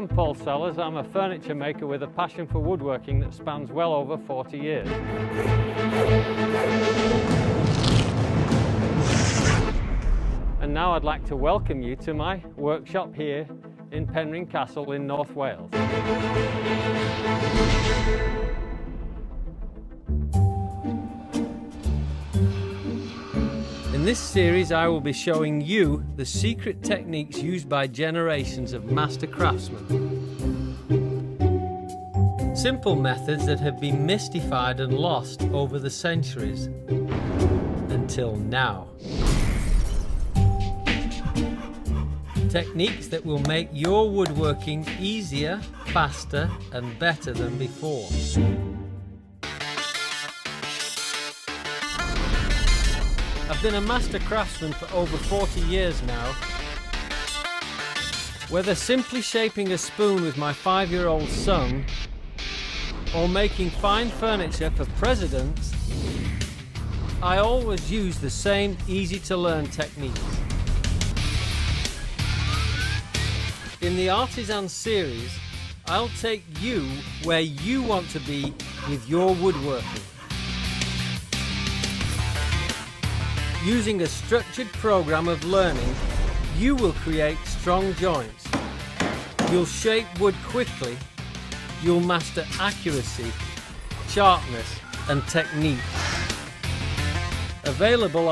I'm Paul Sellers. I'm a furniture maker with a passion for woodworking that spans well over 40 years. And now I'd like to welcome you to my workshop here in Penrhyn Castle in North Wales. In this series I will be showing you the secret techniques used by generations of master craftsmen. Simple methods that have been mystified and lost over the centuries until now. Techniques that will make your woodworking easier, faster and better than before. I've been a master craftsman for over 40 years now. Whether simply shaping a spoon with my 5-year-old son or making fine furniture for presidents, I always use the same easy-to-learn techniques. In the Artisan series, I'll take you where you want to be with your woodworking. Using a structured program of learning, you will create strong joints. You'll shape wood quickly. You'll master accuracy, sharpness and technique. Available on